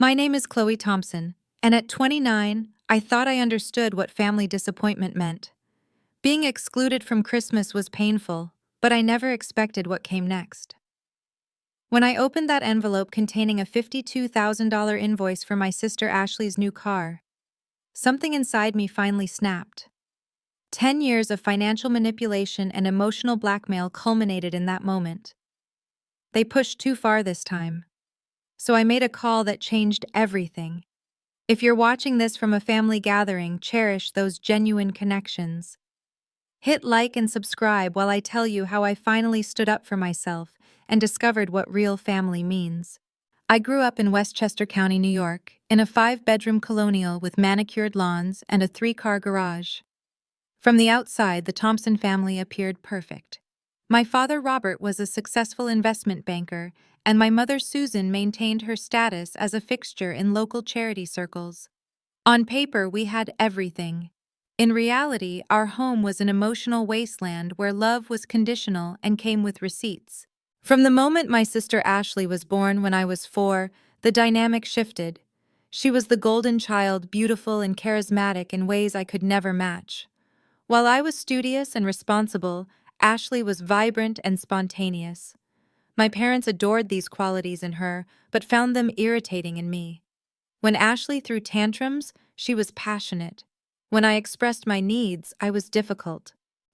My name is Chloe Thompson, and at 29, I thought I understood what family disappointment meant. Being excluded from Christmas was painful, but I never expected what came next. When I opened that envelope containing a $52,000 invoice for my sister Ashley's new car, something inside me finally snapped. 10 years of financial manipulation and emotional blackmail culminated in that moment. They pushed too far this time. So I made a call that changed everything. If you're watching this from a family gathering, cherish those genuine connections. Hit like and subscribe while I tell you how I finally stood up for myself and discovered what real family means. I grew up in Westchester County, New York, in a 5-bedroom colonial with manicured lawns and a 3-car garage. From the outside, the Thompson family appeared perfect. My father, Robert, was a successful investment banker, and my mother, Susan, maintained her status as a fixture in local charity circles. On paper, we had everything. In reality, our home was an emotional wasteland where love was conditional and came with receipts. From the moment my sister Ashley was born when I was 4, the dynamic shifted. She was the golden child, beautiful and charismatic in ways I could never match. While I was studious and responsible, Ashley was vibrant and spontaneous. My parents adored these qualities in her, but found them irritating in me. When Ashley threw tantrums, she was passionate. When I expressed my needs, I was difficult.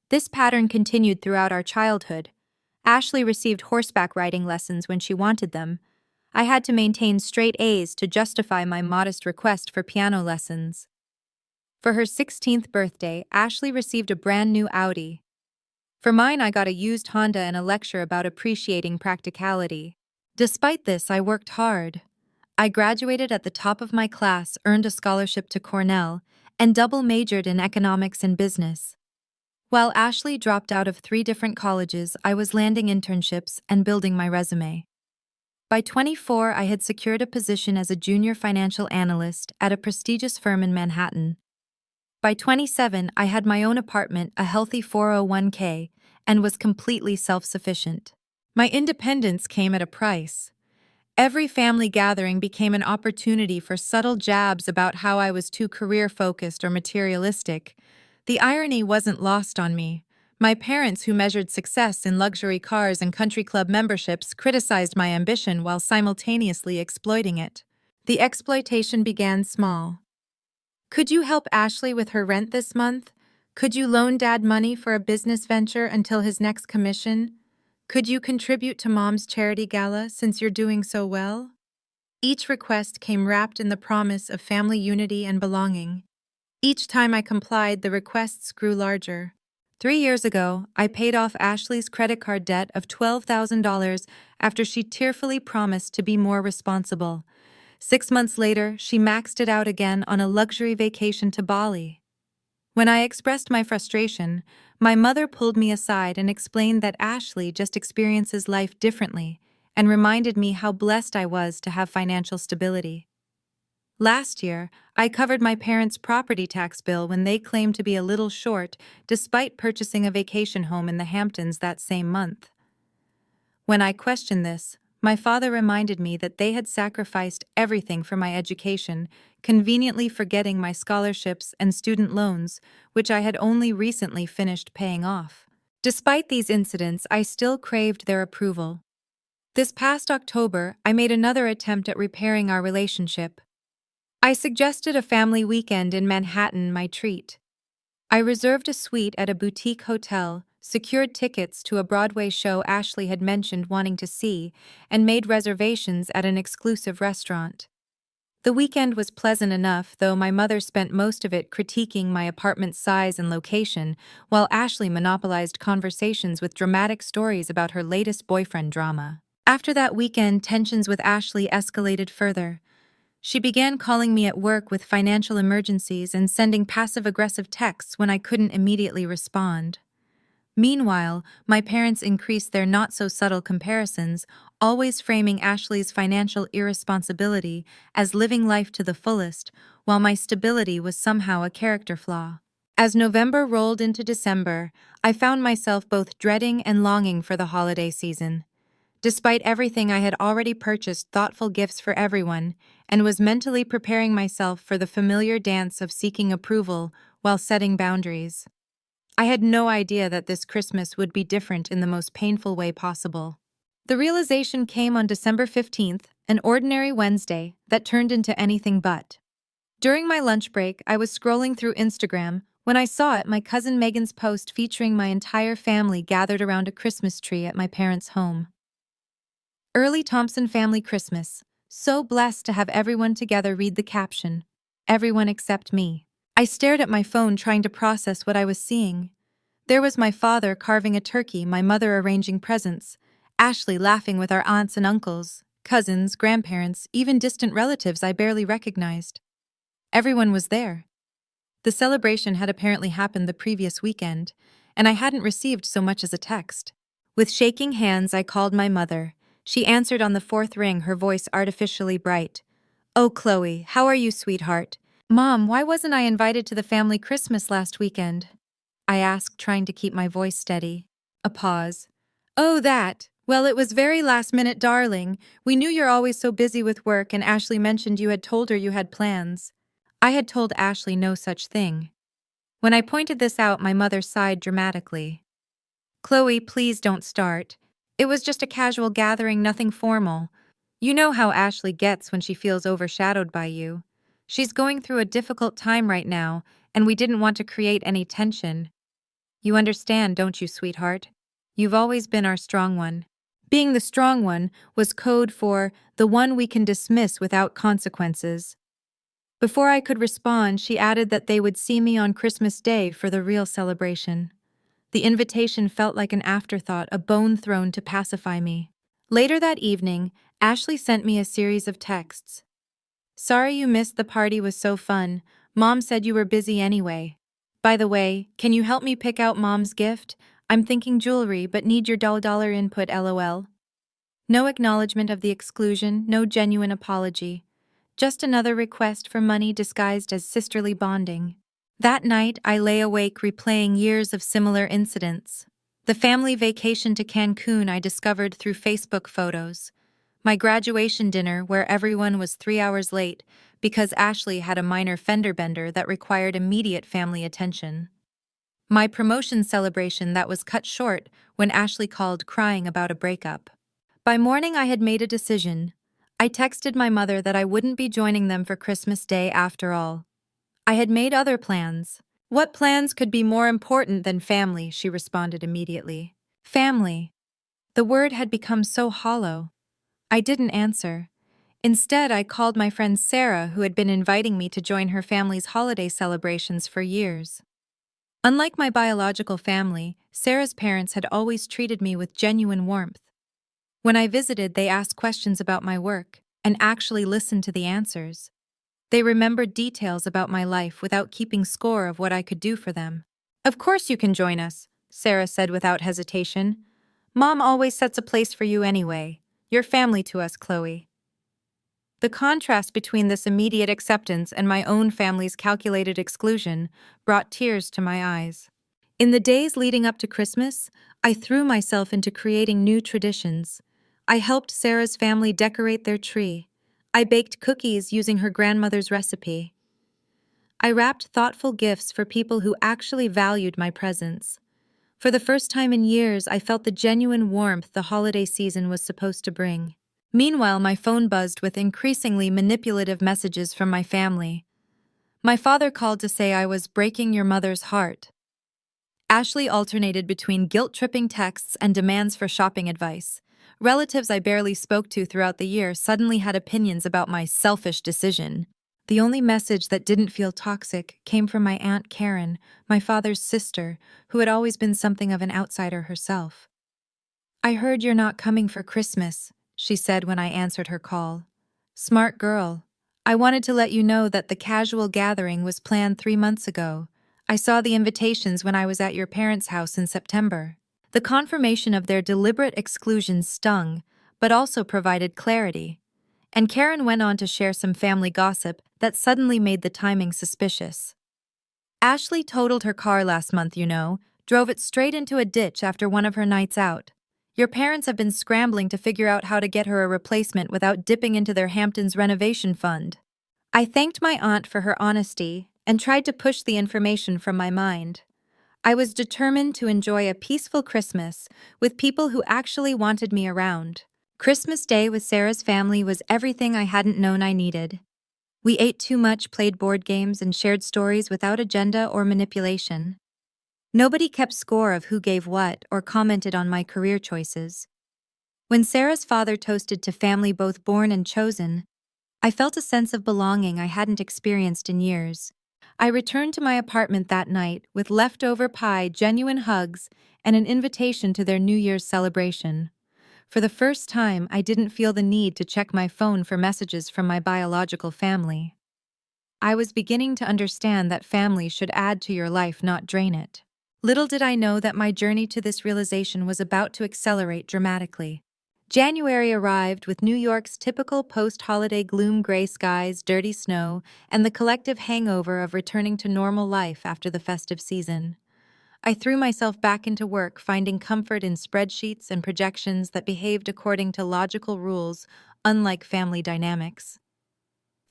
This pattern continued throughout our childhood. Ashley received horseback riding lessons when she wanted them. I had to maintain straight A's to justify my modest request for piano lessons. For her 16th birthday, Ashley received a brand new Audi. For mine, I got a used Honda and a lecture about appreciating practicality. Despite this, I worked hard. I graduated at the top of my class, earned a scholarship to Cornell, and double majored in economics and business. While Ashley dropped out of 3 different colleges, I was landing internships and building my resume. By 24, I had secured a position as a junior financial analyst at a prestigious firm in Manhattan. By 27, I had my own apartment, a healthy 401k, and was completely self-sufficient. My independence came at a price. Every family gathering became an opportunity for subtle jabs about how I was too career-focused or materialistic. The irony wasn't lost on me. My parents, who measured success in luxury cars and country club memberships, criticized my ambition while simultaneously exploiting it. The exploitation began small. Could you help Ashley with her rent this month? Could you loan Dad money for a business venture until his next commission? Could you contribute to Mom's charity gala since you're doing so well? Each request came wrapped in the promise of family unity and belonging. Each time I complied, the requests grew larger. 3 years ago, I paid off Ashley's credit card debt of $12,000 after she tearfully promised to be more responsible. 6 months later, she maxed it out again on a luxury vacation to Bali. When I expressed my frustration, my mother pulled me aside and explained that Ashley just experiences life differently and reminded me how blessed I was to have financial stability. Last year, I covered my parents' property tax bill when they claimed to be a little short despite purchasing a vacation home in the Hamptons that same month. When I questioned this, my father reminded me that they had sacrificed everything for my education, conveniently forgetting my scholarships and student loans, which I had only recently finished paying off. Despite these incidents, I still craved their approval. This past October, I made another attempt at repairing our relationship. I suggested a family weekend in Manhattan my treat. I reserved a suite at a boutique hotel, secured tickets to a Broadway show Ashley had mentioned wanting to see, and made reservations at an exclusive restaurant. The weekend was pleasant enough, though my mother spent most of it critiquing my apartment's size and location, while Ashley monopolized conversations with dramatic stories about her latest boyfriend drama. After that weekend, tensions with Ashley escalated further. She began calling me at work with financial emergencies and sending passive-aggressive texts when I couldn't immediately respond. Meanwhile, my parents increased their not-so-subtle comparisons, always framing Ashley's financial irresponsibility as living life to the fullest, while my stability was somehow a character flaw. As November rolled into December, I found myself both dreading and longing for the holiday season. Despite everything, I had already purchased thoughtful gifts for everyone and was mentally preparing myself for the familiar dance of seeking approval while setting boundaries. I had no idea that this Christmas would be different in the most painful way possible. The realization came on December 15th, an ordinary Wednesday that turned into anything but. During my lunch break, I was scrolling through Instagram when I saw my cousin Megan's post featuring my entire family gathered around a Christmas tree at my parents' home. Early Thompson family Christmas. So blessed to have everyone together. Read the caption. Everyone except me. I stared at my phone trying to process what I was seeing. There was my father carving a turkey, my mother arranging presents, Ashley laughing with our aunts and uncles, cousins, grandparents, even distant relatives I barely recognized. Everyone was there. The celebration had apparently happened the previous weekend, and I hadn't received so much as a text. With shaking hands, I called my mother. She answered on the fourth ring, her voice artificially bright. "Oh, Chloe, how are you, sweetheart?" "Mom, why wasn't I invited to the family Christmas last weekend?" I asked, trying to keep my voice steady. A pause. "Oh, that. Well, it was very last minute, darling. We knew you're always so busy with work, and Ashley mentioned you had told her you had plans." I had told Ashley no such thing. When I pointed this out, my mother sighed dramatically. "Chloe, please don't start. It was just a casual gathering, nothing formal. You know how Ashley gets when she feels overshadowed by you. She's going through a difficult time right now, and we didn't want to create any tension. You understand, don't you, sweetheart? You've always been our strong one." Being the strong one was code for the one we can dismiss without consequences. Before I could respond, she added that they would see me on Christmas Day for the real celebration. The invitation felt like an afterthought, a bone thrown to pacify me. Later that evening, Ashley sent me a series of texts. "Sorry you missed the party, was so fun. Mom said you were busy anyway. By the way, can you help me pick out Mom's gift? I'm thinking jewelry, but need your dollar input, lol." No acknowledgement of the exclusion, no genuine apology. Just another request for money disguised as sisterly bonding. That night, I lay awake replaying years of similar incidents. The family vacation to Cancun I discovered through Facebook photos. My graduation dinner where everyone was 3 hours late because Ashley had a minor fender bender that required immediate family attention. My promotion celebration that was cut short when Ashley called crying about a breakup. By morning, I had made a decision. I texted my mother that I wouldn't be joining them for Christmas Day after all. I had made other plans. "What plans could be more important than family?" she responded immediately. Family. The word had become so hollow. I didn't answer. Instead, I called my friend Sarah, who had been inviting me to join her family's holiday celebrations for years. Unlike my biological family, Sarah's parents had always treated me with genuine warmth. When I visited, they asked questions about my work and actually listened to the answers. They remembered details about my life without keeping score of what I could do for them. "Of course you can join us," Sarah said without hesitation. "Mom always sets a place for you anyway. You're family to us, Chloe." The contrast between this immediate acceptance and my own family's calculated exclusion brought tears to my eyes. In the days leading up to Christmas, I threw myself into creating new traditions. I helped Sarah's family decorate their tree. I baked cookies using her grandmother's recipe. I wrapped thoughtful gifts for people who actually valued my presence. For the first time in years, I felt the genuine warmth the holiday season was supposed to bring. Meanwhile, my phone buzzed with increasingly manipulative messages from my family. My father called to say I was breaking your mother's heart. Ashley alternated between guilt-tripping texts and demands for shopping advice. Relatives I barely spoke to throughout the year suddenly had opinions about my selfish decision. The only message that didn't feel toxic came from my Aunt Karen, my father's sister, who had always been something of an outsider herself. "I heard you're not coming for Christmas," she said when I answered her call. "Smart girl. I wanted to let you know that the casual gathering was planned 3 months ago. I saw the invitations when I was at your parents' house in September." The confirmation of their deliberate exclusion stung, but also provided clarity. And Karen went on to share some family gossip that suddenly made the timing suspicious. "Ashley totaled her car last month, drove it straight into a ditch after one of her nights out. Your parents have been scrambling to figure out how to get her a replacement without dipping into their Hamptons renovation fund. I thanked my aunt for her honesty and tried to push the information from my mind. I was determined to enjoy a peaceful Christmas with people who actually wanted me around. Christmas Day with Sarah's family was everything I hadn't known I needed. We ate too much, played board games, and shared stories without agenda or manipulation. Nobody kept score of who gave what or commented on my career choices. When Sarah's father toasted to family both born and chosen, I felt a sense of belonging I hadn't experienced in years. I returned to my apartment that night with leftover pie, genuine hugs, and an invitation to their New Year's celebration. For the first time, I didn't feel the need to check my phone for messages from my biological family. I was beginning to understand that family should add to your life, not drain it. Little did I know that my journey to this realization was about to accelerate dramatically. January arrived with New York's typical post-holiday gloom, gray skies, dirty snow, and the collective hangover of returning to normal life after the festive season. I threw myself back into work, finding comfort in spreadsheets and projections that behaved according to logical rules, unlike family dynamics.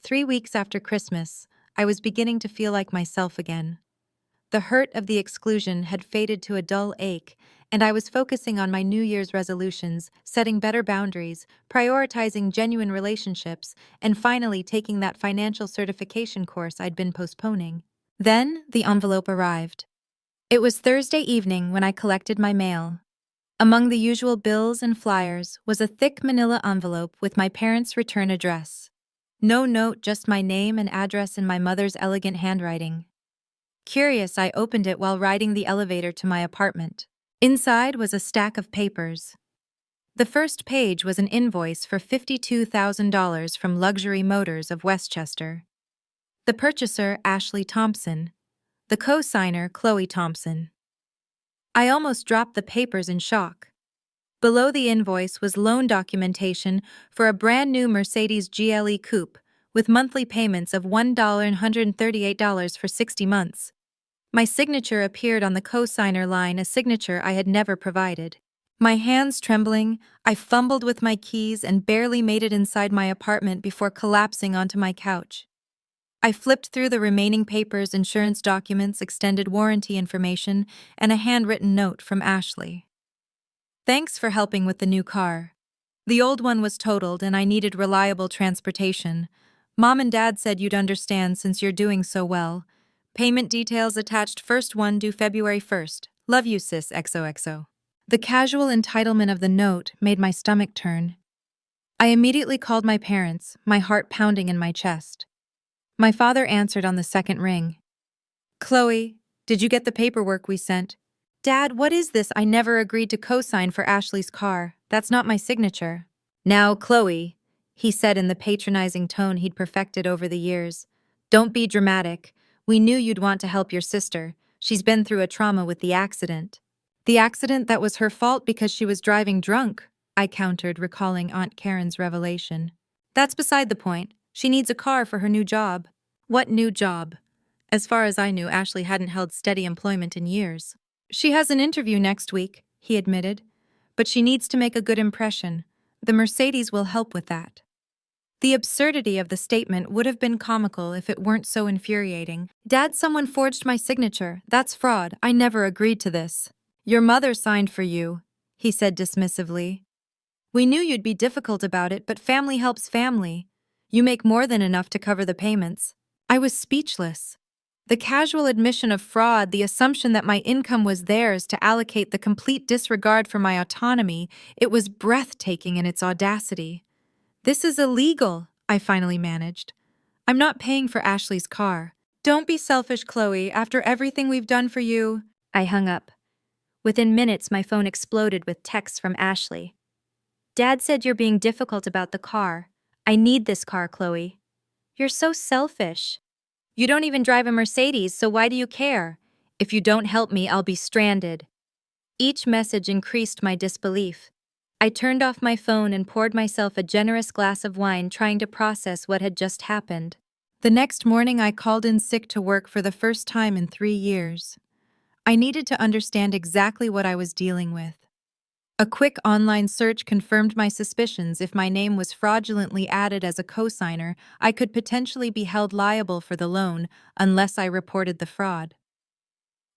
3 weeks after Christmas, I was beginning to feel like myself again. The hurt of the exclusion had faded to a dull ache, and I was focusing on my New Year's resolutions, setting better boundaries, prioritizing genuine relationships, and finally taking that financial certification course I'd been postponing. Then, the envelope arrived. It was Thursday evening when I collected my mail. Among the usual bills and flyers was a thick manila envelope with my parents' return address. No note, just my name and address in my mother's elegant handwriting. Curious, I opened it while riding the elevator to my apartment. Inside was a stack of papers. The first page was an invoice for $52,000 from Luxury Motors of Westchester. The purchaser, Ashley Thompson. The co-signer, Chloe Thompson. I almost dropped the papers in shock. Below the invoice was loan documentation for a brand new Mercedes GLE Coupe with monthly payments of $138 for 60 months. My signature appeared on the co-signer line, a signature I had never provided. My hands trembling, I fumbled with my keys and barely made it inside my apartment before collapsing onto my couch. I flipped through the remaining papers, insurance documents, extended warranty information, and a handwritten note from Ashley. Thanks for helping with the new car. The old one was totaled and I needed reliable transportation. Mom and Dad said you'd understand since you're doing so well. Payment details attached, first one due February 1st. Love you, sis, XOXO. The casual entitlement of the note made my stomach turn. I immediately called my parents, my heart pounding in my chest. My father answered on the second ring. Chloe, did you get the paperwork we sent? Dad, what is this? I never agreed to co-sign for Ashley's car. That's not my signature. Now, Chloe, he said in the patronizing tone he'd perfected over the years. Don't be dramatic. We knew you'd want to help your sister. She's been through a trauma with the accident. The accident that was her fault because she was driving drunk, I countered, recalling Aunt Karen's revelation. That's beside the point. She needs a car for her new job. What new job? As far as I knew, Ashley hadn't held steady employment in years. She has an interview next week, he admitted. But she needs to make a good impression. The Mercedes will help with that. The absurdity of the statement would have been comical if it weren't so infuriating. Dad, someone forged my signature. That's fraud. I never agreed to this. Your mother signed for you, he said dismissively. We knew you'd be difficult about it, but family helps family. You make more than enough to cover the payments. I was speechless. The casual admission of fraud, the assumption that my income was theirs to allocate, the complete disregard for my autonomy, it was breathtaking in its audacity. This is illegal, I finally managed. I'm not paying for Ashley's car. Don't be selfish, Chloe. After everything we've done for you. I hung up. Within minutes, my phone exploded with texts from Ashley. Dad said you're being difficult about the car. I need this car, Chloe. You're so selfish. You don't even drive a Mercedes, so why do you care? If you don't help me, I'll be stranded. Each message increased my disbelief. I turned off my phone and poured myself a generous glass of wine, trying to process what had just happened. The next morning, I called in sick to work for the first time in 3 years. I needed to understand exactly what I was dealing with. A quick online search confirmed my suspicions. If my name was fraudulently added as a cosigner, I could potentially be held liable for the loan unless I reported the fraud.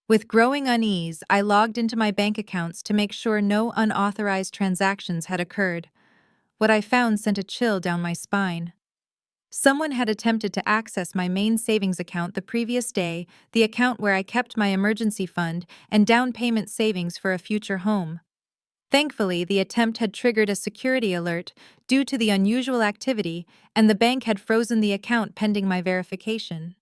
With growing unease, I logged into my bank accounts to make sure no unauthorized transactions had occurred. What I found sent a chill down my spine. Someone had attempted to access my main savings account the previous day, the account where I kept my emergency fund and down payment savings for a future home. Thankfully, the attempt had triggered a security alert due to the unusual activity, and the bank had frozen the account pending my verification.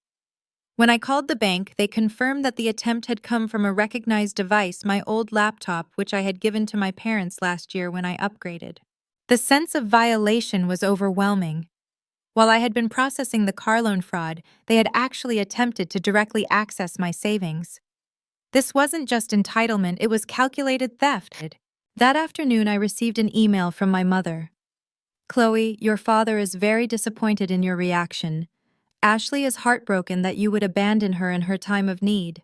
When I called the bank, they confirmed that the attempt had come from a recognized device, my old laptop, which I had given to my parents last year when I upgraded. The sense of violation was overwhelming. While I had been processing the car loan fraud, they had actually attempted to directly access my savings. This wasn't just entitlement, it was calculated theft. That afternoon, I received an email from my mother. "Chloe, your father is very disappointed in your reaction. Ashley is heartbroken that you would abandon her in her time of need.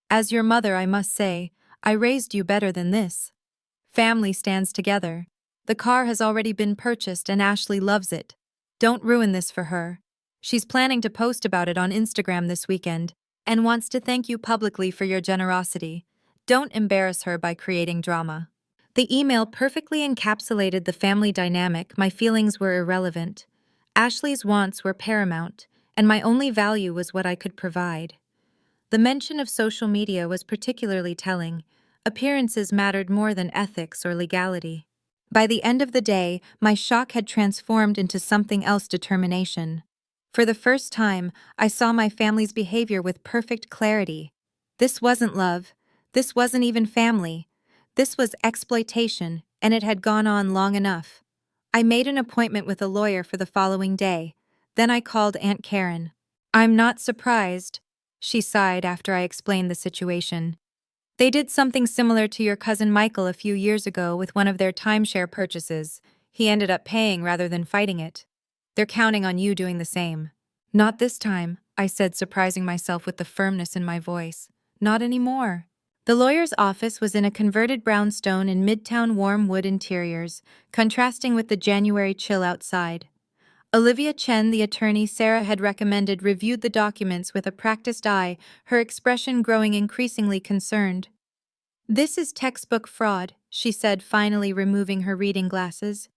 As your mother, I must say, I raised you better than this. Family stands together. The car has already been purchased and Ashley loves it. Don't ruin this for her. She's planning to post about it on Instagram this weekend and wants to thank you publicly for your generosity. Don't embarrass her by creating drama." The email perfectly encapsulated the family dynamic. My feelings were irrelevant. Ashley's wants were paramount, and my only value was what I could provide. The mention of social media was particularly telling. Appearances mattered more than ethics or legality. By the end of the day, my shock had transformed into something else: determination. For the first time, I saw my family's behavior with perfect clarity. This wasn't love. This wasn't even family. This was exploitation, and it had gone on long enough. I made an appointment with a lawyer for the following day. Then I called Aunt Karen. "I'm not surprised," she sighed after I explained the situation. "They did something similar to your cousin Michael a few years ago with one of their timeshare purchases. He ended up paying rather than fighting it. They're counting on you doing the same." "Not this time," I said, surprising myself with the firmness in my voice. "Not anymore." The lawyer's office was in a converted brownstone in Midtown warm wood interiors, contrasting with the January chill outside. Olivia Chen, the attorney Sarah had recommended, reviewed the documents with a practiced eye, her expression growing increasingly concerned. "This is textbook fraud," she said, finally removing her reading glasses.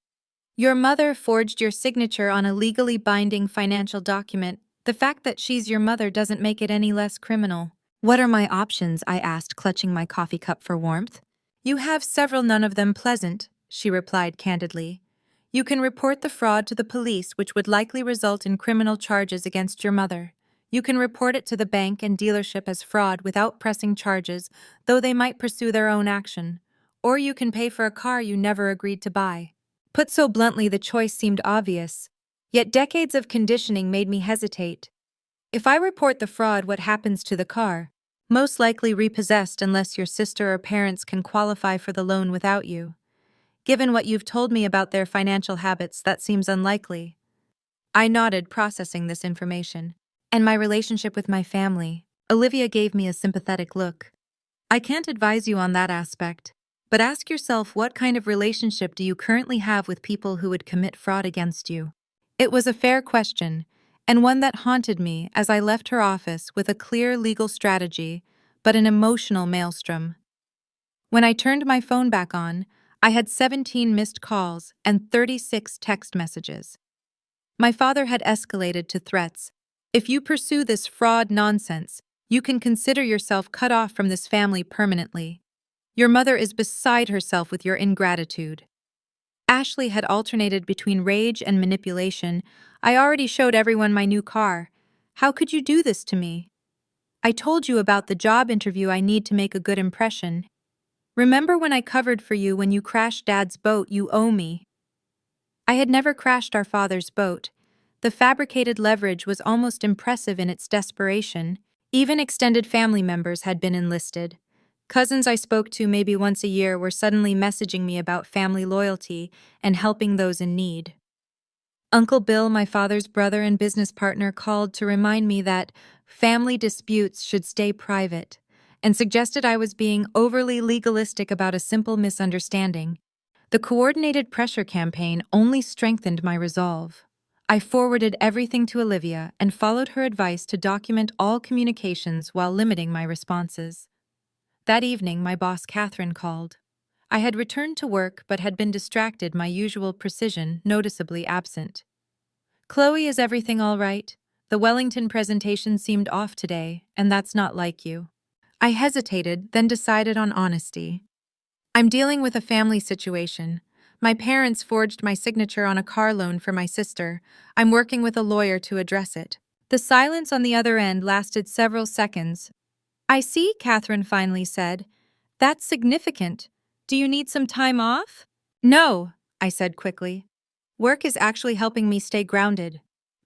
"Your mother forged your signature on a legally binding financial document. The fact that she's your mother doesn't make it any less criminal." "What are my options?" I asked, clutching my coffee cup for warmth. "You have several, none of them pleasant," she replied candidly. "You can report the fraud to the police, which would likely result in criminal charges against your mother. You can report it to the bank and dealership as fraud without pressing charges, though they might pursue their own action. Or you can pay for a car you never agreed to buy." Put so bluntly, the choice seemed obvious. Yet decades of conditioning made me hesitate. If I report the fraud, what happens to the car? Most likely repossessed unless your sister or parents can qualify for the loan without you. Given what you've told me about their financial habits, that seems unlikely. I nodded, processing this information. "And my relationship with my family?" Olivia gave me a sympathetic look. "I can't advise you on that aspect. But ask yourself, what kind of relationship do you currently have with people who would commit fraud against you?" It was a fair question, and one that haunted me as I left her office with a clear legal strategy, but an emotional maelstrom. When I turned my phone back on, I had 17 missed calls and 36 text messages. My father had escalated to threats. "If you pursue this fraud nonsense, you can consider yourself cut off from this family permanently. Your mother is beside herself with your ingratitude." Ashley had alternated between rage and manipulation. "I already showed everyone my new car. How could you do this to me? I told you about the job interview. I need to make a good impression. Remember when I covered for you when you crashed Dad's boat? You owe me." I had never crashed our father's boat. The fabricated leverage was almost impressive in its desperation. Even extended family members had been enlisted. Cousins I spoke to maybe once a year were suddenly messaging me about family loyalty and helping those in need. Uncle Bill, my father's brother and business partner, called to remind me that family disputes should stay private, and suggested I was being overly legalistic about a simple misunderstanding. The coordinated pressure campaign only strengthened my resolve. I forwarded everything to Olivia and followed her advice to document all communications while limiting my responses. That evening, my boss Catherine called. I had returned to work but had been distracted, my usual precision noticeably absent. "Chloe, is everything all right? The Wellington presentation seemed off today, and that's not like you." I hesitated, then decided on honesty. "I'm dealing with a family situation. My parents forged my signature on a car loan for my sister. I'm working with a lawyer to address it." The silence on the other end lasted several seconds. "I see," Catherine finally said. "That's significant. Do you need some time off?" "No," I said quickly. "Work is actually helping me stay grounded.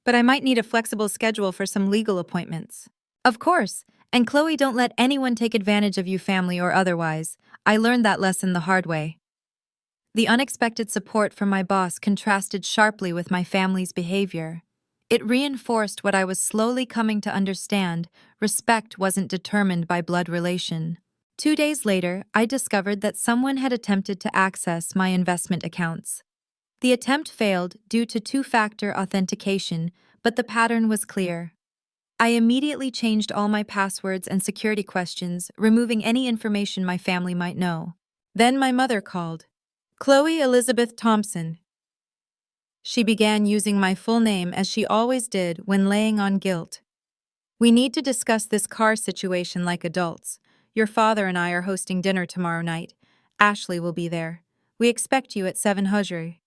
But I might need a flexible schedule for some legal appointments." "Of course. And Chloe, don't let anyone take advantage of you, family or otherwise. I learned that lesson the hard way." The unexpected support from my boss contrasted sharply with my family's behavior. It reinforced what I was slowly coming to understand: respect wasn't determined by blood relation. 2 days later, I discovered that someone had attempted to access my investment accounts. The attempt failed due to two-factor authentication, but the pattern was clear. I immediately changed all my passwords and security questions, removing any information my family might know. Then my mother called. "Chloe Elizabeth Thompson." She began using my full name as she always did when laying on guilt. "We need to discuss this car situation like adults. Your father and I are hosting dinner tomorrow night. Ashley will be there. We expect you at 7:00.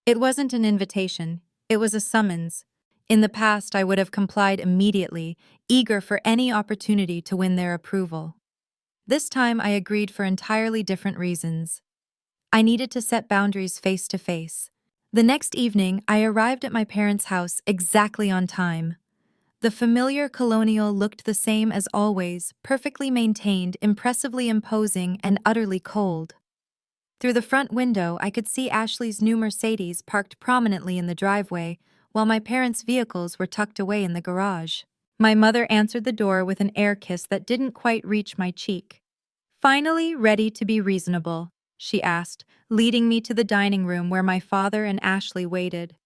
It wasn't an invitation, it was a summons. In the past, I would have complied immediately, eager for any opportunity to win their approval. This time, I agreed for entirely different reasons. I needed to set boundaries face to face. The next evening, I arrived at my parents' house exactly on time. The familiar colonial looked the same as always, perfectly maintained, impressively imposing, and utterly cold. Through the front window, I could see Ashley's new Mercedes parked prominently in the driveway, while my parents' vehicles were tucked away in the garage. My mother answered the door with an air kiss that didn't quite reach my cheek. "Finally ready to be reasonable?" she asked, leading me to the dining room where my father and Ashley waited.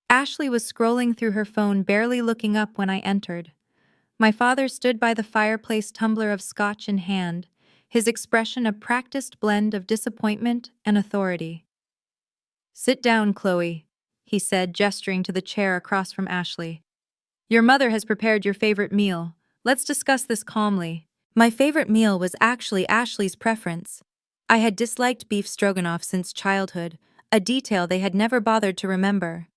Ashley was scrolling through her phone, barely looking up when I entered. My father stood by the fireplace, tumbler of scotch in hand, his expression a practiced blend of disappointment and authority. "Sit down, Chloe," he said, gesturing to the chair across from Ashley. "Your mother has prepared your favorite meal. Let's discuss this calmly." My favorite meal was actually Ashley's preference. I had disliked beef stroganoff since childhood, a detail they had never bothered to remember.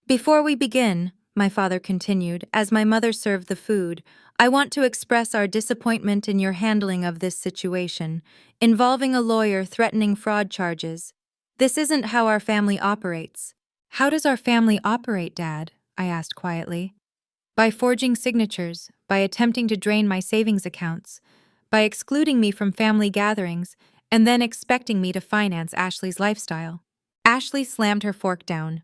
"Before we begin," my father continued, as my mother served the food, "I want to express our disappointment in your handling of this situation, involving a lawyer threatening fraud charges. This isn't how our family operates." "How does our family operate, Dad?" I asked quietly. "By forging signatures, by attempting to drain my savings accounts, by excluding me from family gatherings, and then expecting me to finance Ashley's lifestyle." Ashley slammed her fork down.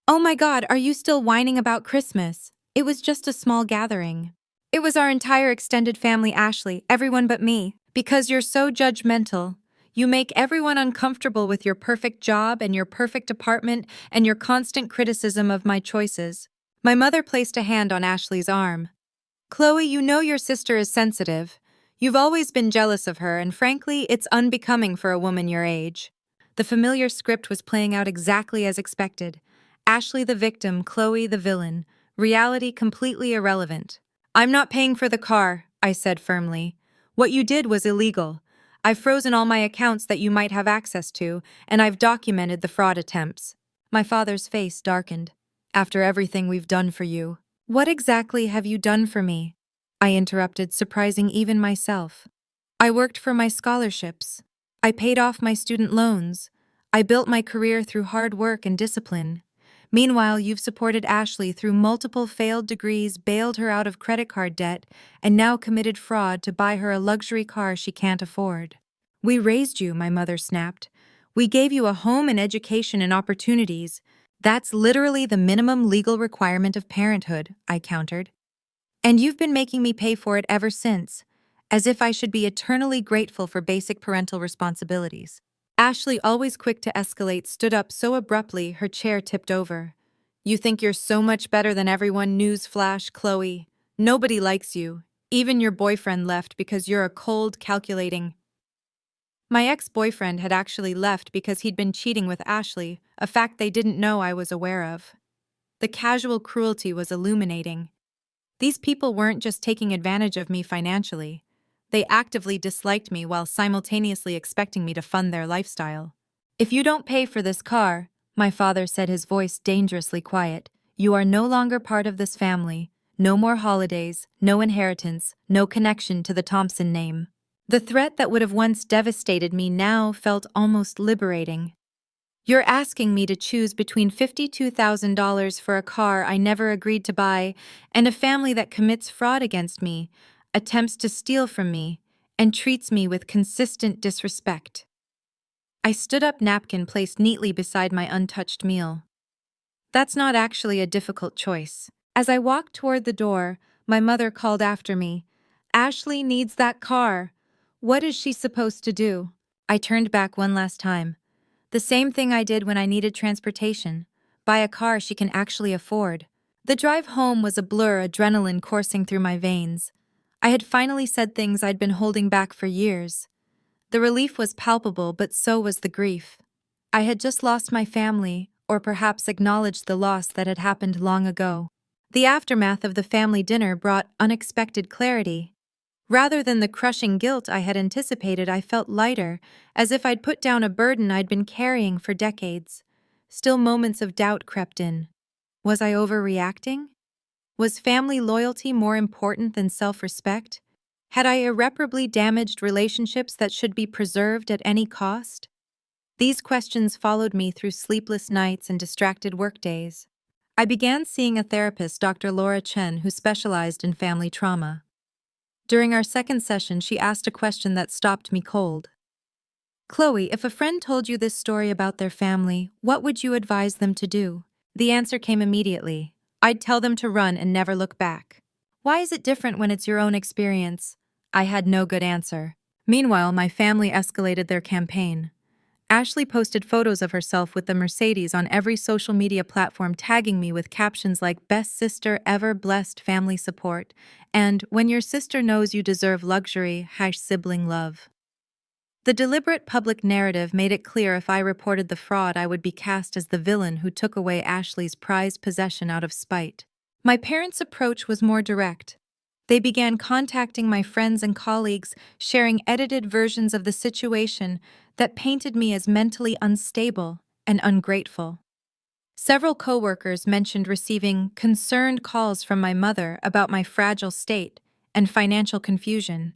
"Oh my God, are you still whining about Christmas? It was just a small gathering." "It was our entire extended family, Ashley, everyone but me. Because you're so judgmental. You make everyone uncomfortable with your perfect job and your perfect apartment and your constant criticism of my choices." My mother placed a hand on Ashley's arm. "Chloe, you know your sister is sensitive. You've always been jealous of her, and frankly, it's unbecoming for a woman your age." The familiar script was playing out exactly as expected. Ashley the victim, Chloe the villain. Reality completely irrelevant. "I'm not paying for the car," I said firmly. "What you did was illegal. I've frozen all my accounts that you might have access to, and I've documented the fraud attempts." My father's face darkened. "After everything we've done for you." "What exactly have you done for me?" I interrupted, surprising even myself. "I worked for my scholarships. I paid off my student loans. I built my career through hard work and discipline. Meanwhile, you've supported Ashley through multiple failed degrees, bailed her out of credit card debt, and now committed fraud to buy her a luxury car she can't afford." "We raised you," my mother snapped. "We gave you a home and education and opportunities. That's literally the minimum legal requirement of parenthood," I countered. "And you've been making me pay for it ever since." as if I should be eternally grateful for basic parental responsibilities. Ashley, always quick to escalate, stood up so abruptly her chair tipped over. You think you're so much better than everyone? Newsflash, Chloe. Nobody likes you. Even your boyfriend left because you're a cold, calculating. My ex-boyfriend had actually left because he'd been cheating with Ashley, a fact they didn't know I was aware of. The casual cruelty was illuminating. These people weren't just taking advantage of me financially. They actively disliked me while simultaneously expecting me to fund their lifestyle. If you don't pay for this car, my father said, his voice dangerously quiet, you are no longer part of this family. No more holidays, no inheritance, no connection to the Thompson name. The threat that would have once devastated me now felt almost liberating. You're asking me to choose between $52,000 for a car I never agreed to buy and a family that commits fraud against me, attempts to steal from me, and treats me with consistent disrespect. I stood up, napkin placed neatly beside my untouched meal. That's not actually a difficult choice. As I walked toward the door, my mother called after me, Ashley needs that car. What is she supposed to do? I turned back one last time. The same thing I did when I needed transportation. Buy a car she can actually afford. The drive home was a blur, adrenaline coursing through my veins. I had finally said things I'd been holding back for years. The relief was palpable, but so was the grief. I had just lost my family, or perhaps acknowledged the loss that had happened long ago. The aftermath of the family dinner brought unexpected clarity. Rather than the crushing guilt I had anticipated, I felt lighter, as if I'd put down a burden I'd been carrying for decades. Still, moments of doubt crept in. Was I overreacting? Was family loyalty more important than self-respect? Had I irreparably damaged relationships that should be preserved at any cost? These questions followed me through sleepless nights and distracted workdays. I began seeing a therapist, Dr. Laura Chen, who specialized in family trauma. During our second session, she asked a question that stopped me cold. Chloe, if a friend told you this story about their family, what would you advise them to do? The answer came immediately. I'd tell them to run and never look back. Why is it different when it's your own experience? I had no good answer. Meanwhile, my family escalated their campaign. Ashley posted photos of herself with the Mercedes on every social media platform, tagging me with captions like "Best sister ever, blessed family support," and "When your sister knows you deserve luxury, #sibling love." The deliberate public narrative made it clear if I reported the fraud, I would be cast as the villain who took away Ashley's prized possession out of spite. My parents' approach was more direct. They began contacting my friends and colleagues, sharing edited versions of the situation that painted me as mentally unstable and ungrateful. Several coworkers mentioned receiving concerned calls from my mother about my fragile state and financial confusion.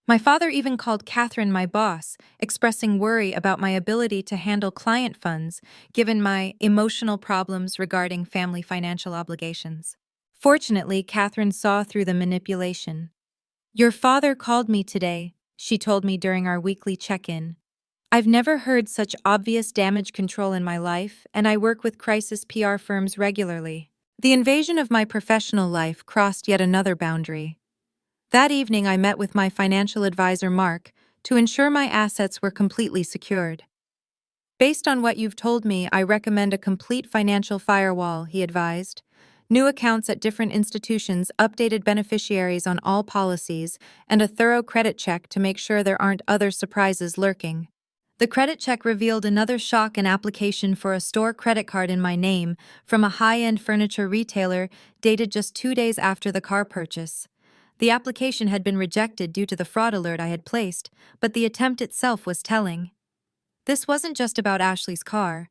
My father even called Catherine, my boss, expressing worry about my ability to handle client funds given my emotional problems regarding family financial obligations. Fortunately, Catherine saw through the manipulation. Your father called me today, she told me during our weekly check-in. I've never heard such obvious damage control in my life, and I work with crisis PR firms regularly. The invasion of my professional life crossed yet another boundary. That evening, I met with my financial advisor, Mark, to ensure my assets were completely secured. Based on what you've told me, I recommend a complete financial firewall, he advised. New accounts at different institutions, updated beneficiaries on all policies, and a thorough credit check to make sure there aren't other surprises lurking. The credit check revealed another shock: an application for a store credit card in my name from a high-end furniture retailer dated just 2 days after the car purchase. The application had been rejected due to the fraud alert I had placed, but the attempt itself was telling. This wasn't just about Ashley's car.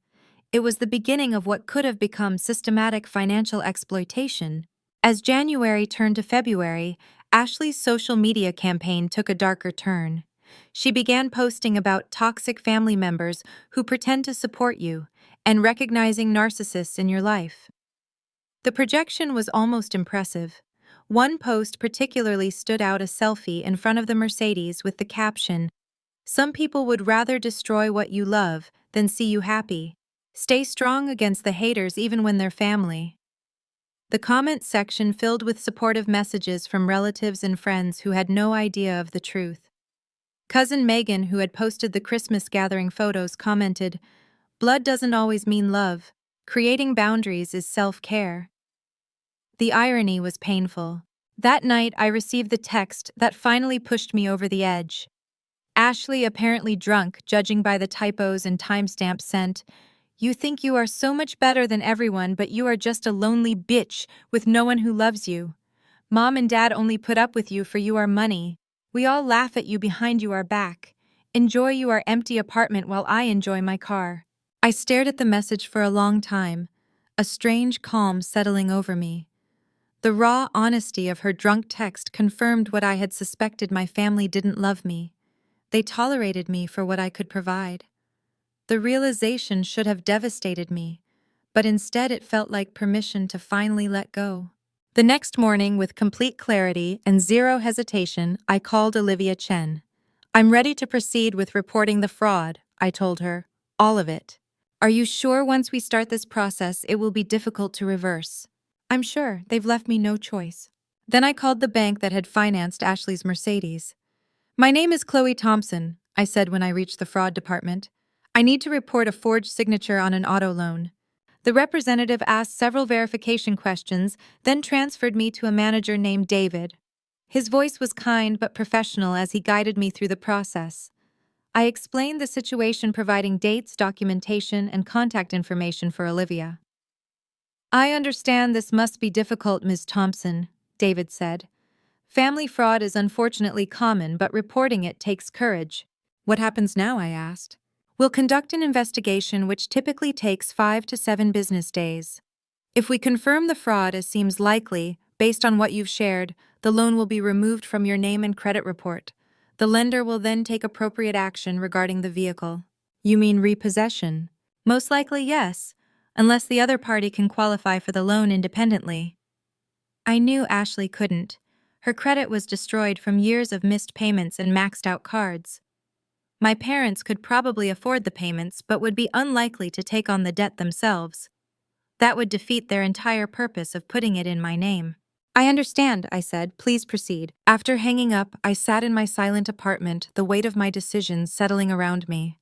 It was the beginning of what could have become systematic financial exploitation. As January turned to February, Ashley's social media campaign took a darker turn. She began posting about toxic family members who pretend to support you and recognizing narcissists in your life. The projection was almost impressive. One post particularly stood out: a selfie in front of the Mercedes with the caption, "Some people would rather destroy what you love than see you happy. Stay strong against the haters even when they're family." The comment section filled with supportive messages from relatives and friends who had no idea of the truth. Cousin Megan, who had posted the Christmas gathering photos, commented, "Blood doesn't always mean love. Creating boundaries is self-care." The irony was painful. That night, I received the text that finally pushed me over the edge. Ashley, apparently drunk, judging by the typos and timestamps sent, "You think you are so much better than everyone, but you are just a lonely bitch with no one who loves you. Mom and Dad only put up with you for your money. We all laugh at you behind your back. Enjoy your empty apartment while I enjoy my car." I stared at the message for a long time, a strange calm settling over me. The raw honesty of her drunk text confirmed what I had suspected: my family didn't love me. They tolerated me for what I could provide. The realization should have devastated me, but instead it felt like permission to finally let go. The next morning, with complete clarity and zero hesitation, I called Olivia Chen. "I'm ready to proceed with reporting the fraud," I told her. "All of it." "Are you sure once we start this process it will be difficult to reverse?" "I'm sure, they've left me no choice." Then I called the bank that had financed Ashley's Mercedes. "My name is Chloe Thompson," I said when I reached the fraud department. "I need to report a forged signature on an auto loan." The representative asked several verification questions, then transferred me to a manager named David. His voice was kind but professional as he guided me through the process. I explained the situation, providing dates, documentation, and contact information for Olivia. "I understand this must be difficult, Ms. Thompson," David said. "Family fraud is unfortunately common, but reporting it takes courage." "What happens now?" I asked. "We'll conduct an investigation which typically takes 5 to 7 business days. If we confirm the fraud, as seems likely, based on what you've shared, the loan will be removed from your name and credit report. The lender will then take appropriate action regarding the vehicle." "You mean repossession?" "Most likely, yes, unless the other party can qualify for the loan independently." I knew Ashley couldn't. Her credit was destroyed from years of missed payments and maxed out cards. My parents could probably afford the payments but would be unlikely to take on the debt themselves. That would defeat their entire purpose of putting it in my name. "I understand," I said. "Please proceed." After hanging up, I sat in my silent apartment, the weight of my decisions settling around me.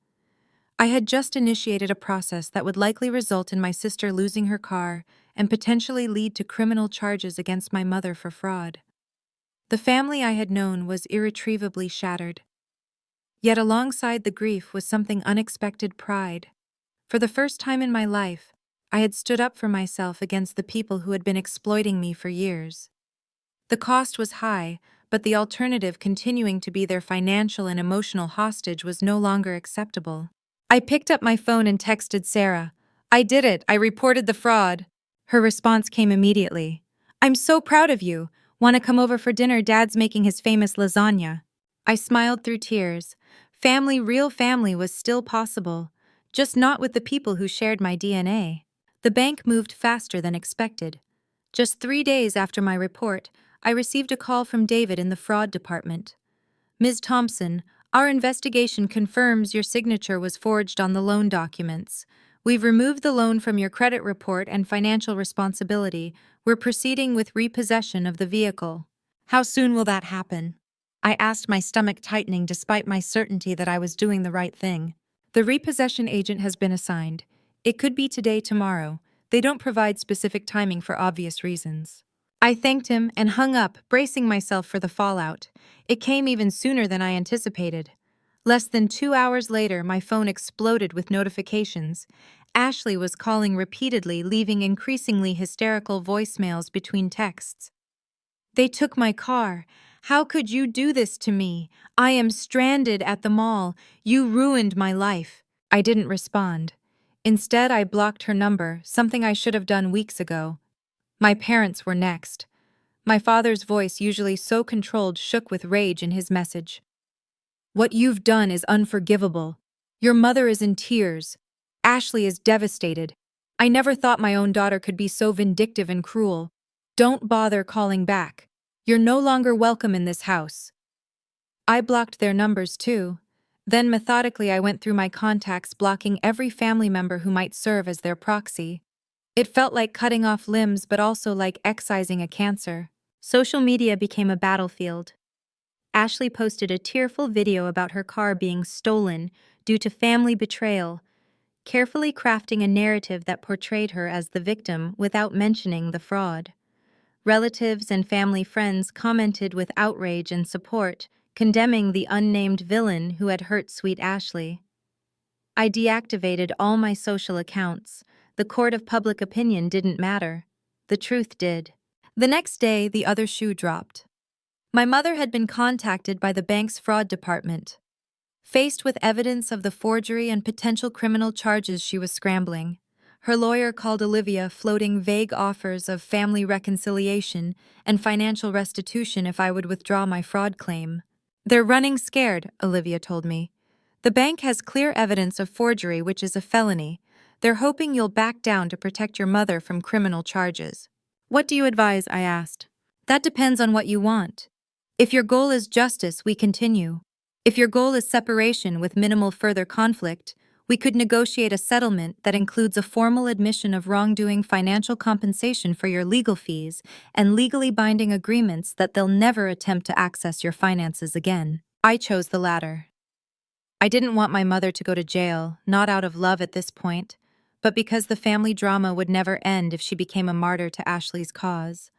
I had just initiated a process that would likely result in my sister losing her car and potentially lead to criminal charges against my mother for fraud. The family I had known was irretrievably shattered. Yet alongside the grief was something unexpected: pride. For the first time in my life, I had stood up for myself against the people who had been exploiting me for years. The cost was high, but the alternative, continuing to be their financial and emotional hostage, was no longer acceptable. I picked up my phone and texted Sarah. "I did it. I reported the fraud." Her response came immediately. "I'm so proud of you. Want to come over for dinner? Dad's making his famous lasagna." I smiled through tears. Family, real family, was still possible, just not with the people who shared my DNA. The bank moved faster than expected. Just 3 days after my report, I received a call from David in the fraud department. "Ms. Thompson, our investigation confirms your signature was forged on the loan documents. We've removed the loan from your credit report and financial responsibility. We're proceeding with repossession of the vehicle." "How soon will that happen?" I asked, my stomach tightening despite my certainty that I was doing the right thing. "The repossession agent has been assigned. It could be today, tomorrow. They don't provide specific timing for obvious reasons." I thanked him and hung up, bracing myself for the fallout. It came even sooner than I anticipated. Less than 2 hours later, my phone exploded with notifications. Ashley was calling repeatedly, leaving increasingly hysterical voicemails between texts. "They took my car. How could you do this to me? I am stranded at the mall. You ruined my life." I didn't respond. Instead, I blocked her number, something I should have done weeks ago. My parents were next. My father's voice, usually so controlled, shook with rage in his message. "What you've done is unforgivable. Your mother is in tears. Ashley is devastated. I never thought my own daughter could be so vindictive and cruel. Don't bother calling back. You're no longer welcome in this house." I blocked their numbers too. Then methodically I went through my contacts, blocking every family member who might serve as their proxy. It felt like cutting off limbs, but also like excising a cancer. Social media became a battlefield. Ashley posted a tearful video about her car being stolen due to family betrayal, carefully crafting a narrative that portrayed her as the victim without mentioning the fraud. Relatives and family friends commented with outrage and support, condemning the unnamed villain who had hurt sweet Ashley. I deactivated all my social accounts. The court of public opinion didn't matter. The truth did. The next day, the other shoe dropped. My mother had been contacted by the bank's fraud department. Faced with evidence of the forgery and potential criminal charges, she was scrambling. Her lawyer called Olivia, floating vague offers of family reconciliation and financial restitution if I would withdraw my fraud claim. "They're running scared," Olivia told me. "The bank has clear evidence of forgery, which is a felony. They're hoping you'll back down to protect your mother from criminal charges." "What do you advise?" I asked. "That depends on what you want. If your goal is justice, we continue. If your goal is separation with minimal further conflict, we could negotiate a settlement that includes a formal admission of wrongdoing, financial compensation for your legal fees, and legally binding agreements that they'll never attempt to access your finances again." I chose the latter. I didn't want my mother to go to jail, not out of love at this point, but because the family drama would never end if she became a martyr to Ashley's cause.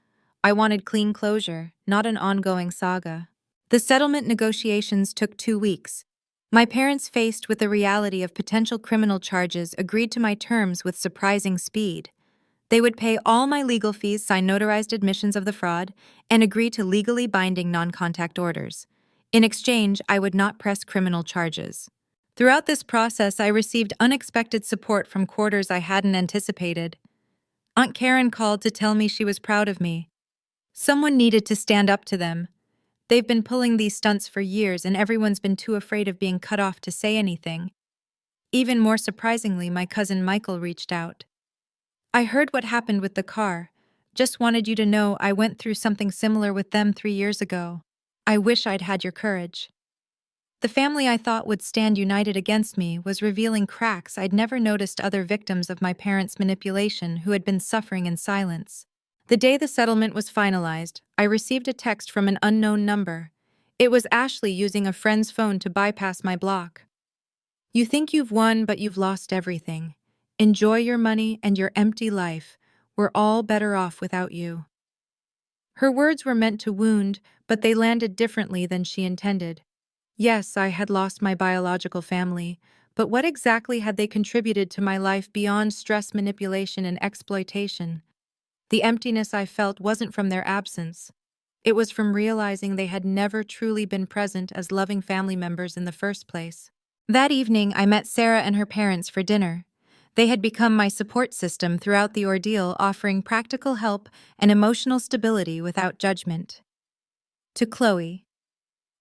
I wanted clean closure, not an ongoing saga. The settlement negotiations took 2 weeks. My parents, faced with the reality of potential criminal charges, agreed to my terms with surprising speed. They would pay all my legal fees, sign notarized admissions of the fraud, and agree to legally binding non-contact orders. In exchange, I would not press criminal charges. Throughout this process, I received unexpected support from quarters I hadn't anticipated. Aunt Karen called to tell me she was proud of me. Someone needed to stand up to them. They've been pulling these stunts for years, and everyone's been too afraid of being cut off to say anything. Even more surprisingly, my cousin Michael reached out. "I heard what happened with the car. Just wanted you to know I went through something similar with them 3 years ago. I wish I'd had your courage." The family I thought would stand united against me was revealing cracks I'd never noticed other victims of my parents' manipulation who had been suffering in silence. The day the settlement was finalized, I received a text from an unknown number. It was Ashley using a friend's phone to bypass my block. "You think you've won, but you've lost everything. Enjoy your money and your empty life. We're all better off without you." Her words were meant to wound, but they landed differently than she intended. Yes, I had lost my biological family, but what exactly had they contributed to my life beyond stress, manipulation, and exploitation? The emptiness I felt wasn't from their absence. It was from realizing they had never truly been present as loving family members in the first place. That evening, I met Sarah and her parents for dinner. They had become my support system throughout the ordeal, offering practical help and emotional stability without judgment. To Chloe,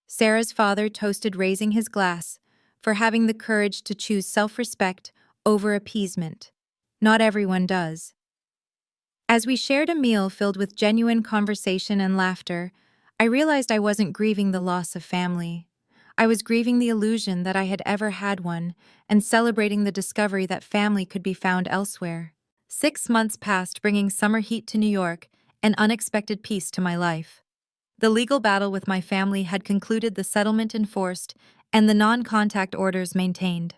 Sarah's father toasted, raising his glass, for having the courage to choose self-respect over appeasement. Not everyone does. As we shared a meal filled with genuine conversation and laughter, I realized I wasn't grieving the loss of family. I was grieving the illusion that I had ever had one, and celebrating the discovery that family could be found elsewhere. 6 months passed, bringing summer heat to New York and unexpected peace to my life. The legal battle with my family had concluded, the settlement enforced, and the non-contact orders maintained.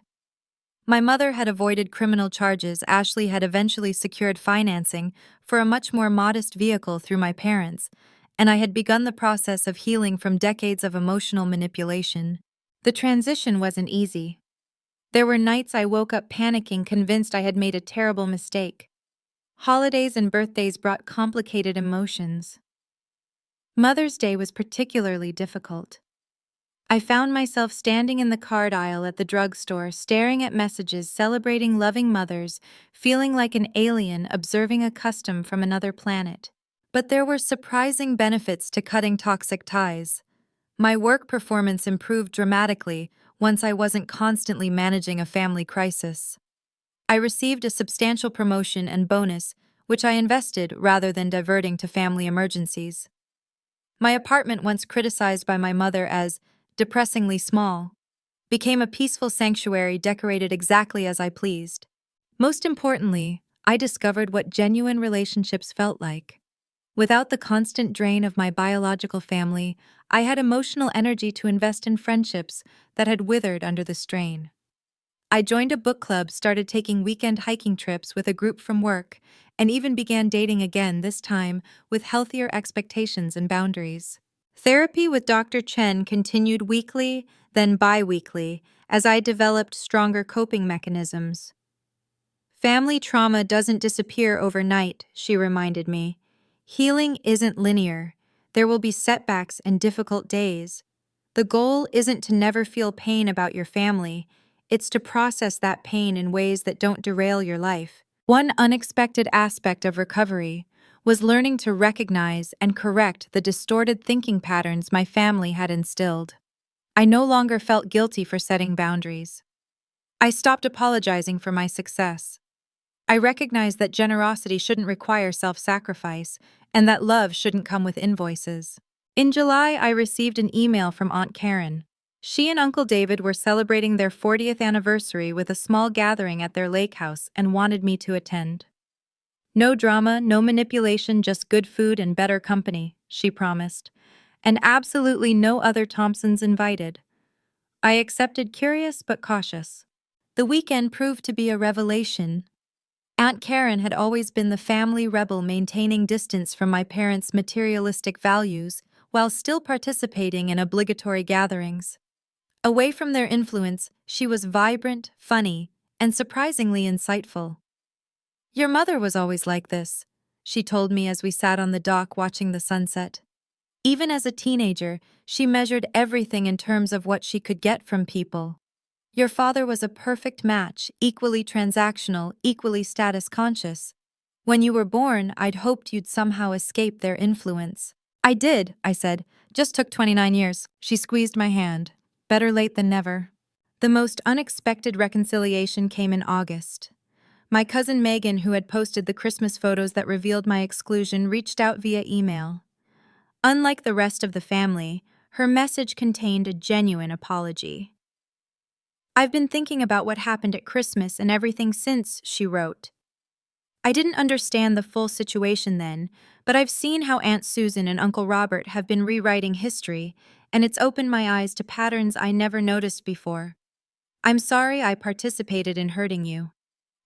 My mother had avoided criminal charges. Ashley had eventually secured financing for a much more modest vehicle through my parents, and I had begun the process of healing from decades of emotional manipulation. The transition wasn't easy. There were nights I woke up panicking, convinced I had made a terrible mistake. Holidays and birthdays brought complicated emotions. Mother's Day was particularly difficult. I found myself standing in the card aisle at the drugstore, staring at messages celebrating loving mothers, feeling like an alien observing a custom from another planet. But there were surprising benefits to cutting toxic ties. My work performance improved dramatically once I wasn't constantly managing a family crisis. I received a substantial promotion and bonus, which I invested rather than diverting to family emergencies. My apartment, once criticized by my mother as depressingly small, became a peaceful sanctuary decorated exactly as I pleased. Most importantly, I discovered what genuine relationships felt like. Without the constant drain of my biological family, I had emotional energy to invest in friendships that had withered under the strain. I joined a book club, started taking weekend hiking trips with a group from work, and even began dating again, this time with healthier expectations and boundaries. Therapy with Dr. Chen continued weekly, then bi-weekly, as I developed stronger coping mechanisms. Family trauma doesn't disappear overnight, she reminded me. Healing isn't linear. There will be setbacks and difficult days. The goal isn't to never feel pain about your family, it's to process that pain in ways that don't derail your life. One unexpected aspect of recovery was learning to recognize and correct the distorted thinking patterns my family had instilled. I no longer felt guilty for setting boundaries. I stopped apologizing for my success. I recognized that generosity shouldn't require self-sacrifice, and that love shouldn't come with invoices. In July, I received an email from Aunt Karen. She and Uncle David were celebrating their 40th anniversary with a small gathering at their lake house and wanted me to attend. No drama, no manipulation, just good food and better company, she promised. And absolutely no other Thompsons invited. I accepted, curious but cautious. The weekend proved to be a revelation. Aunt Karen had always been the family rebel, maintaining distance from my parents' materialistic values while still participating in obligatory gatherings. Away from their influence, she was vibrant, funny, and surprisingly insightful. "Your mother was always like this," she told me as we sat on the dock watching the sunset. Even as a teenager, she measured everything in terms of what she could get from people. "Your father was a perfect match, equally transactional, equally status conscious. When you were born, I'd hoped you'd somehow escape their influence." "I did," I said. "Just took 29 years. She squeezed my hand. Better late than never. The most unexpected reconciliation came in August. My cousin Megan, who had posted the Christmas photos that revealed my exclusion, reached out via email. Unlike the rest of the family, her message contained a genuine apology. "I've been thinking about what happened at Christmas and everything since," she wrote. "I didn't understand the full situation then, but I've seen how Aunt Susan and Uncle Robert have been rewriting history, and it's opened my eyes to patterns I never noticed before. I'm sorry I participated in hurting you.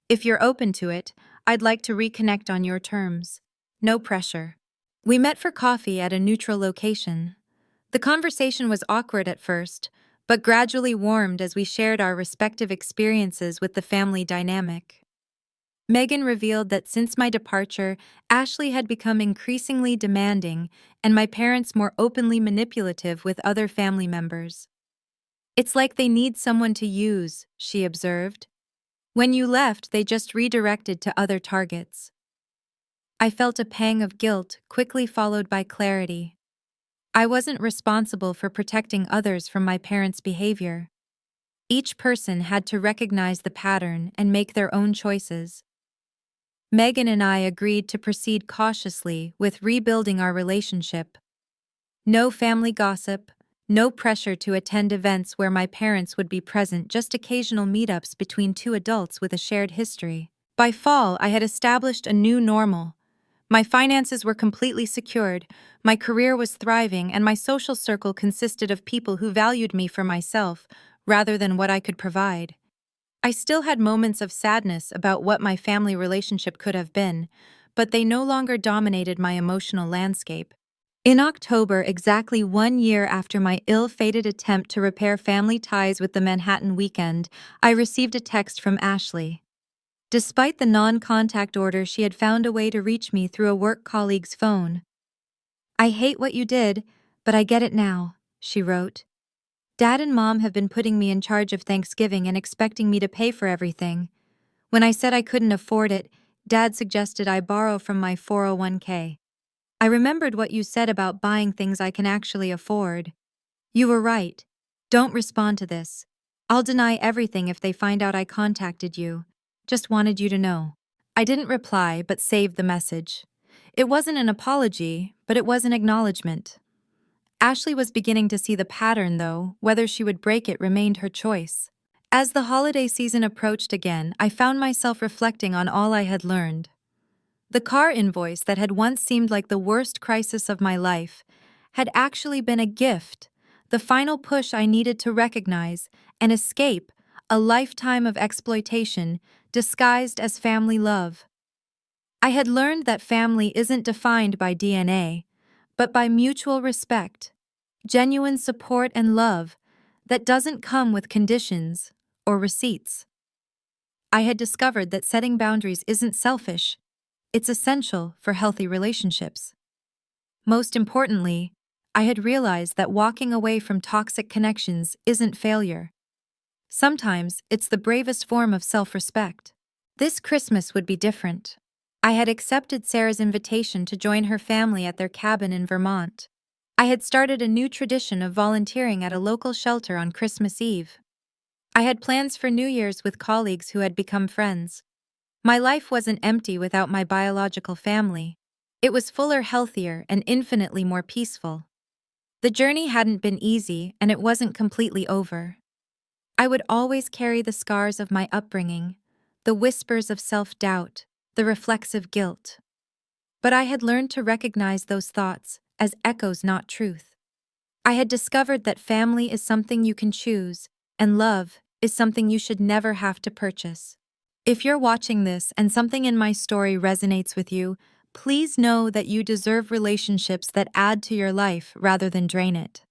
If you're open to it, I'd like to reconnect on your terms. No pressure." We met for coffee at a neutral location. The conversation was awkward at first, but gradually warmed as we shared our respective experiences with the family dynamic. Megan revealed that since my departure, Ashley had become increasingly demanding and my parents more openly manipulative with other family members. "It's like they need someone to use," she observed. "When you left, they just redirected to other targets." I felt a pang of guilt, quickly followed by clarity. I wasn't responsible for protecting others from my parents' behavior. Each person had to recognize the pattern and make their own choices. Megan and I agreed to proceed cautiously with rebuilding our relationship. No family gossip, no pressure to attend events where my parents would be present, just occasional meetups between two adults with a shared history. By fall, I had established a new normal. My finances were completely secured, my career was thriving, and my social circle consisted of people who valued me for myself rather than what I could provide. I still had moments of sadness about what my family relationship could have been, but they no longer dominated my emotional landscape. In October, exactly 1 year after my ill-fated attempt to repair family ties with the Manhattan Weekend, I received a text from Ashley. Despite the non-contact order, she had found a way to reach me through a work colleague's phone. "I hate what you did, but I get it now," she wrote. "Dad and Mom have been putting me in charge of Thanksgiving and expecting me to pay for everything. When I said I couldn't afford it, Dad suggested I borrow from my 401k. I remembered what you said about buying things I can actually afford. You were right. Don't respond to this. I'll deny everything if they find out I contacted you. Just wanted you to know." I didn't reply, but saved the message. It wasn't an apology, but it was an acknowledgement. Ashley was beginning to see the pattern, though. Whether she would break it remained her choice. As the holiday season approached again, I found myself reflecting on all I had learned. The car invoice that had once seemed like the worst crisis of my life had actually been a gift, the final push I needed to recognize and escape a lifetime of exploitation disguised as family love. I had learned that family isn't defined by DNA, but by mutual respect, genuine support and love that doesn't come with conditions or receipts. I had discovered that setting boundaries isn't selfish, it's essential for healthy relationships. Most importantly, I had realized that walking away from toxic connections isn't failure. Sometimes it's the bravest form of self-respect. This Christmas would be different. I had accepted Sarah's invitation to join her family at their cabin in Vermont. I had started a new tradition of volunteering at a local shelter on Christmas Eve. I had plans for New Year's with colleagues who had become friends. My life wasn't empty without my biological family. It was fuller, healthier, and infinitely more peaceful. The journey hadn't been easy, and it wasn't completely over. I would always carry the scars of my upbringing, the whispers of self-doubt, the reflexive guilt. But I had learned to recognize those thoughts as echoes, not truth. I had discovered that family is something you can choose, and love is something you should never have to purchase. If you're watching this and something in my story resonates with you, please know that you deserve relationships that add to your life rather than drain it.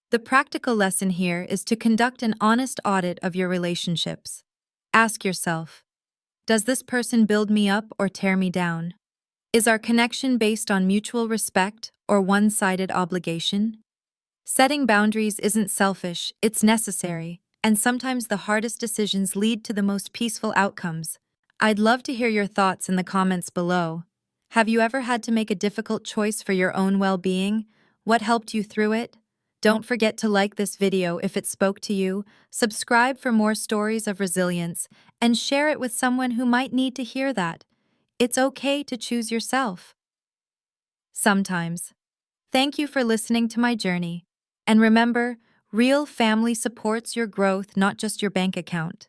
The practical lesson here is to conduct an honest audit of your relationships. Ask yourself, does this person build me up or tear me down? Is our connection based on mutual respect or one-sided obligation? Setting boundaries isn't selfish, it's necessary, and sometimes the hardest decisions lead to the most peaceful outcomes. I'd love to hear your thoughts in the comments below. Have you ever had to make a difficult choice for your own well-being? What helped you through it? Don't forget to like this video if it spoke to you, subscribe for more stories of resilience, and share it with someone who might need to hear that. It's okay to choose yourself. Sometimes. Thank you for listening to my journey. And remember, real family supports your growth, not just your bank account.